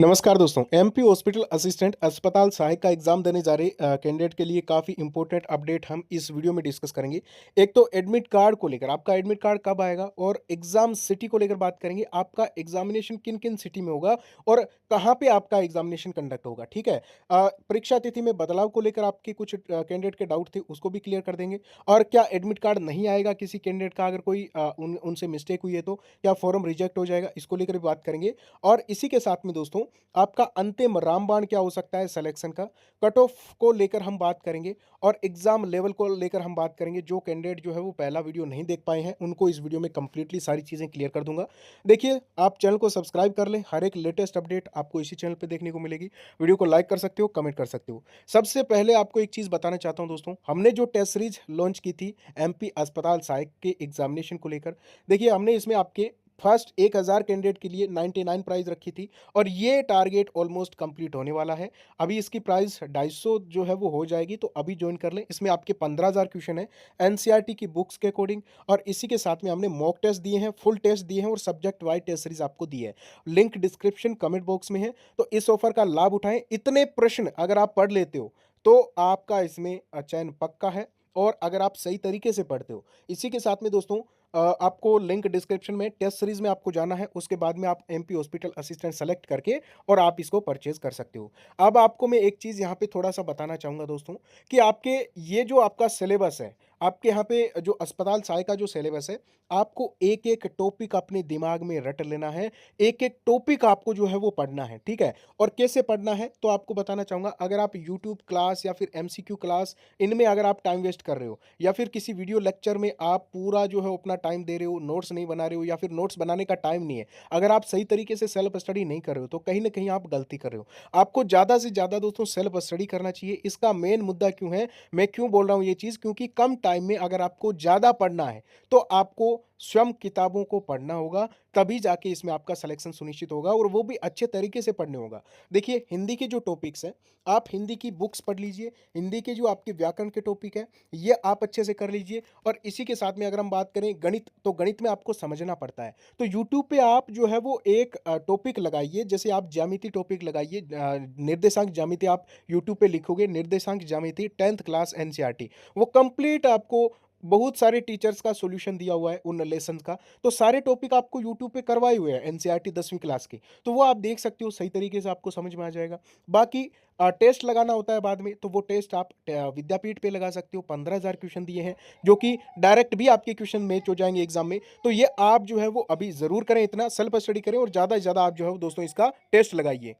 नमस्कार दोस्तों। MP hospital assistant अस्पताल सहायक का एग्जाम देने जा रहे कैंडिडेट के लिए काफ़ी इंपॉर्टेंट अपडेट हम इस वीडियो में डिस्कस करेंगे। एक तो एडमिट कार्ड को लेकर, आपका एडमिट कार्ड कब आएगा, और एग्जाम सिटी को लेकर बात करेंगे, आपका एग्जामिनेशन किन किन सिटी में होगा और कहाँ पे आपका एग्जामिनेशन कंडक्ट होगा। ठीक है। परीक्षा तिथि में बदलाव को लेकर आपके कुछ कैंडिडेट के डाउट थे, उसको भी क्लियर कर देंगे। और क्या एडमिट कार्ड नहीं आएगा किसी कैंडिडेट का, अगर कोई उनसे मिस्टेक हुई है तो क्या फॉर्म रिजेक्ट हो जाएगा, इसको लेकर भी बात करेंगे। और इसी के साथ में दोस्तों, आपका अंतिम रामबाण क्या हो सकता है सिलेक्शन का, कट ऑफ को लेकर हम बात करेंगे और एग्जाम लेवल को लेकर हम बात करेंगे। जो कैंडिडेट जो है वो पहला वीडियो नहीं देख पाए हैं, उनको इस वीडियो में कंप्लीटली सारी चीज़ें क्लियर कर दूंगा। देखिए, आप चैनल को सब्सक्राइब कर लें, हर एक लेटेस्ट अपडेट आपको इसी चैनल पे देखने को मिलेगी। वीडियो को लाइक कर सकते हो, कमेंट कर सकते हो। सबसे पहले आपको एक चीज़ बताना चाहता हूँ दोस्तों, हमने जो टेस्ट सीरीज लॉन्च की थी एमपी अस्पताल सहायक के एग्जामिनेशन को लेकर, देखिए हमने इसमें आपके फर्स्ट 1000 कैंडिडेट के लिए 99 प्राइस रखी थी और ये टारगेट ऑलमोस्ट कंप्लीट होने वाला है। अभी इसकी प्राइस 250 जो है वो हो जाएगी, तो अभी ज्वाइन कर लें। इसमें आपके 15,000 क्वेश्चन है एनसीईआरटी की बुक्स के अकॉर्डिंग, और इसी के साथ में हमने मॉक टेस्ट दिए हैं, फुल टेस्ट दिए हैं और सब्जेक्ट वाइज टेस्ट सीरीज आपको दी है। लिंक डिस्क्रिप्शन कमेंट बॉक्स में है, तो इस ऑफर का लाभ उठाएं। इतने प्रश्न अगर आप पढ़ लेते हो तो आपका इसमें चयन पक्का है, और अगर आप सही तरीके से पढ़ते हो। इसी के साथ में दोस्तों, आपको लिंक डिस्क्रिप्शन में टेस्ट सीरीज में आपको जाना है, उसके बाद में आप एमपी हॉस्पिटल असिस्टेंट सेलेक्ट करके और आप इसको परचेज कर सकते हो। अब आपको मैं एक चीज़ यहाँ पे थोड़ा सा बताना चाहूँगा दोस्तों, कि आपके ये जो आपका सिलेबस है, आपके यहाँ पे जो अस्पताल सहायक का जो सिलेबस है, आपको एक एक टॉपिक अपने दिमाग में रट लेना है। एक एक टॉपिक आपको जो है वो पढ़ना है, ठीक है। और कैसे पढ़ना है तो आपको बताना चाहूँगा, अगर आप यूट्यूब क्लास या फिर एमसीक्यू क्लास, इनमें अगर आप टाइम वेस्ट कर रहे हो, या फिर किसी वीडियो लेक्चर में आप पूरा जो है अपना टाइम दे रहे हो, नोट्स नहीं बना रहे हो, या फिर नोट्स बनाने का टाइम नहीं है, अगर आप सही तरीके से सेल्फ स्टडी नहीं कर रहे हो, तो कहीं ना कहीं आप गलती कर रहे हो। आपको ज़्यादा से ज़्यादा दोस्तों सेल्फ स्टडी करना चाहिए। इसका मेन मुद्दा क्यों है, मैं क्यों बोल रहा हूँ ये चीज़, क्योंकि कम टाइम में अगर आपको ज़्यादा पढ़ना है तो आपको स्वयं किताबों को पढ़ना होगा, तभी जाके इसमें आपका सिलेक्शन सुनिश्चित होगा, और वो भी अच्छे तरीके से पढ़ने होगा। देखिए, हिंदी के जो टॉपिक्स हैं, आप हिंदी की बुक्स पढ़ लीजिए। हिंदी के जो आपके व्याकरण के टॉपिक है, ये आप अच्छे से कर लीजिए। और इसी के साथ में अगर हम बात करें गणित, तो गणित में आपको समझना पड़ता है, तो यूट्यूब पे आप जो है वो एक टॉपिक लगाइए। जैसे आप ज्यामिति टॉपिक लगाइए, निर्देशांक ज्यामिति आप यूट्यूब पे लिखोगे, निर्देशांक ज्यामिति 10th क्लास एनसीईआरटी, वो कंप्लीट आपको बहुत सारे टीचर्स का सॉल्यूशन दिया हुआ है उन लेसन का। तो सारे टॉपिक आपको यूट्यूब पे करवाए हुए हैं एनसीईआरटी 10वीं क्लास के, तो वो आप देख सकते हो, सही तरीके से आपको समझ में आ जाएगा। बाकी टेस्ट लगाना होता है बाद में, तो वो टेस्ट आप विद्यापीठ पे लगा सकते हो। 15,000 क्वेश्चन दिए हैं, जो कि डायरेक्ट भी आपके क्वेश्चन मैच हो जाएंगे एग्जाम में। तो ये आप जो है वो अभी ज़रूर करें, इतना सेल्फ स्टडी करें, और ज़्यादा से ज़्यादा आप जो है वो दोस्तों इसका टेस्ट लगाइए।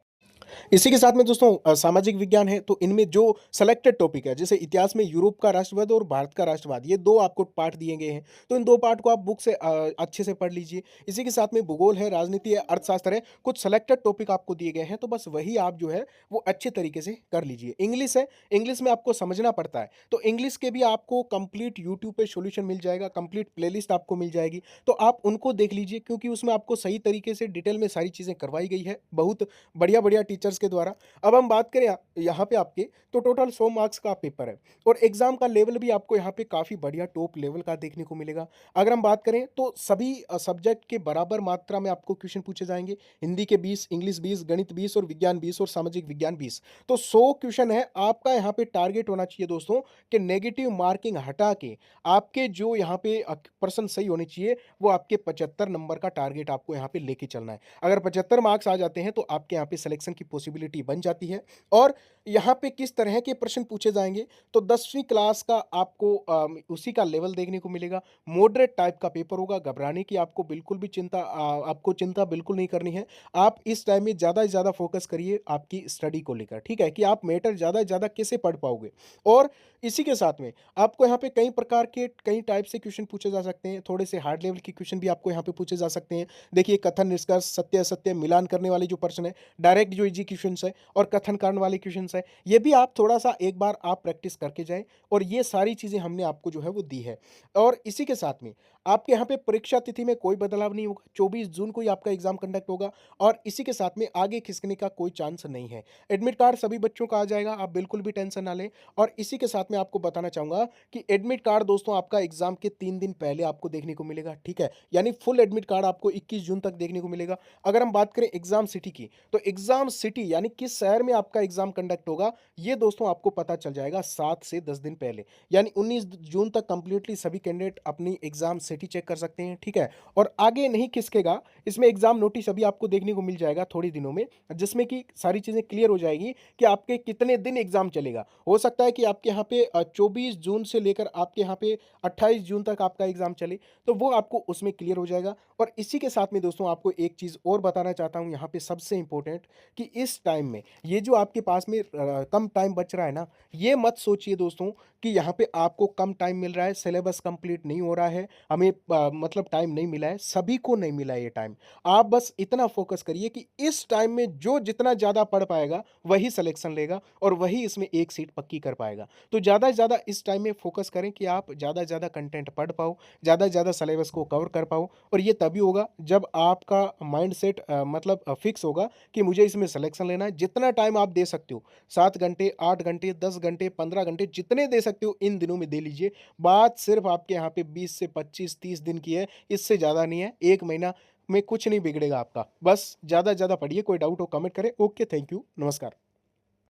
इसी के साथ में दोस्तों, सामाजिक विज्ञान है, तो इनमें जो सेलेक्टेड टॉपिक है, जैसे इतिहास में यूरोप का राष्ट्रवाद और भारत का राष्ट्रवाद, ये दो आपको पार्ट दिए गए हैं, तो इन दो पार्ट को आप बुक से अच्छे से पढ़ लीजिए। इसी के साथ में भूगोल है, राजनीति है, अर्थशास्त्र है, कुछ सेलेक्टेड टॉपिक आपको दिए गए हैं, तो बस वही आप जो है वो अच्छे तरीके से कर लीजिए। इंग्लिश है, इंग्लिश में आपको समझना पड़ता है, तो इंग्लिश के भी आपको कंप्लीट यूट्यूब पे सॉल्यूशन मिल जाएगा, कंप्लीट प्लेलिस्ट आपको मिल जाएगी, तो आप उनको देख लीजिए, क्योंकि उसमें आपको सही तरीके से डिटेल में सारी चीज़ें करवाई गई है, बहुत बढ़िया बढ़िया टीचर्स के द्वारा। अब हम बात करें यहाँ पे आपके, तो टोटल 100 मार्क्स का पेपर है, और एग्जाम का लेवल भी आपको यहाँ पे काफ़ी बढ़िया टॉप लेवल का देखने को मिलेगा। अगर हम बात करें तो सभी सब्जेक्ट के बराबर मात्रा में आपको क्वेश्चन पूछे जाएंगे। हिंदी के 20, इंग्लिश 20, गणित 20 और विज्ञान 20 और सामाजिक विज्ञान 20, तो 100 क्वेश्चन है। आपका यहाँ पे टारगेट होना चाहिए दोस्तों, कि नेगेटिव मार्किंग हटा के आपके जो यहाँ पे पर्सन सही होने चाहिए, वो आपके 75 नंबर का टारगेट आपको यहाँ पे लेके चलना है। अगर 75 मार्क्स आ जाते हैं, तो आपके यहाँ पे सिलेक्शन की पॉसिबिलिटी बन जाती है। और यहाँ पे किस तरह के प्रश्न पूछे जाएंगे, तो 10वीं क्लास का आपको उसी का लेवल देखने को मिलेगा। मॉडरेट टाइप का पेपर होगा, घबराने की आपको बिल्कुल भी आपको चिंता बिल्कुल नहीं करनी है। आप इस टाइम में ज़्यादा से ज़्यादा फोकस करिए आपकी स्टडी को लेकर, ठीक है, कि आप मैटर ज़्यादा से ज़्यादा कैसे पढ़ पाओगे। और इसी के साथ में आपको यहाँ पे कई प्रकार के, कई टाइप से क्वेश्चन पूछे जा सकते हैं, थोड़े से हार्ड लेवल के क्वेश्चन भी आपको यहाँ पे पूछे जा सकते हैं। देखिए, कथन निष्कर्ष, सत्य असत्य मिलान करने वाले जो प्रश्न है, डायरेक्ट जो इजी क्वेश्चंस है और कथन कांड वाले क्वेश्चंस है, ये भी आप थोड़ा-सा एक बार आप प्रैक्टिस करके जाएँ और ये सारी चीज़ें हमने आपको जो है वो दी है। और इसी के साथ में आपके यहाँ पे परीक्षा तिथि में कोई बदलाव नहीं होगा, 24 जून को ही आपका एग्ज़ाम कंडक्ट होगा और इसी के साथ में आगे खिसकने का कोई चांस नहीं है। एडमिट कार्ड सभी बच्चों का आ जाएगा, आप बिल्कुल भी टेंशन ना लें और इसी के साथ में आपको बताना चाहूँगा कि एडमिट कार्ड दोस्तों आपका एग्ज़ाम के 3 दिन पहले आपको देखने को मिलेगा, ठीक है? यानी फुल एडमिट कार्ड आपको 21 जून तक देखने को मिलेगा। अगर हम बात करें एग्ज़ाम सिटी की, तो एग्ज़ाम सिटी यानी किस शहर में आपका एग्ज़ाम कंडक्ट होगा, ये दोस्तों आपको पता चल जाएगा 7 से 10 दिन पहले। यानी 19 जून तक कंप्लीटली सभी कैंडिडेट अपनी एग्ज़ाम सिटी चेक कर सकते हैं, ठीक है? और आगे नहीं खिसकेगा, इसमें एग्ज़ाम नोटिस अभी आपको देखने को मिल जाएगा थोड़ी दिनों में, जिसमें कि सारी चीज़ें क्लियर हो जाएगी कि आपके कितने दिन एग्ज़ाम चलेगा। हो सकता है कि आपके यहाँ पे 24 जून से लेकर आपके यहाँ पे 28 जून तक आपका एग्ज़ाम चले, तो वो आपको उसमें क्लियर हो जाएगा। और इसी के साथ में दोस्तों आपको एक चीज़ और बताना चाहता हूँ यहाँ पे सबसे इम्पोर्टेंट कि इस टाइम में ये जो आपके पास में कम टाइम बच रहा है ना, ये मत सोचिए दोस्तों कि यहाँ पे आपको कम टाइम मिल रहा है, सिलेबस कंप्लीट नहीं हो रहा है, हमें मतलब टाइम नहीं मिला है, सभी को नहीं मिला है ये टाइम। आप बस इतना फ़ोकस करिए कि इस टाइम में जो जितना ज़्यादा पढ़ पाएगा, वही सिलेक्शन लेगा और वही इसमें एक सीट पक्की कर पाएगा। तो ज़्यादा से ज़्यादा इस टाइम में फ़ोकस करें कि आप ज़्यादा से ज़्यादा कंटेंट पढ़ पाओ, ज़्यादा से ज़्यादा सिलेबस को कवर कर पाओ और ये तभी होगा जब आपका माइंडसेट मतलब फिक्स होगा कि मुझे इसमें सिलेक्शन लेना है। जितना टाइम आप दे सकते हो, 7 घंटे, 8 घंटे, 10 घंटे, 15 घंटे जितने दे सकते हो इन दिनों में दे लीजिए। बात सिर्फ़ आपके यहाँ पे 20 से 25, 30 दिन की है, इससे ज़्यादा नहीं है। 1 महीना में कुछ नहीं बिगड़ेगा आपका। बस ज़्यादा से ज़्यादा पढ़िए, कोई डाउट हो कमेंट करें। ओके, थैंक यू, नमस्कार।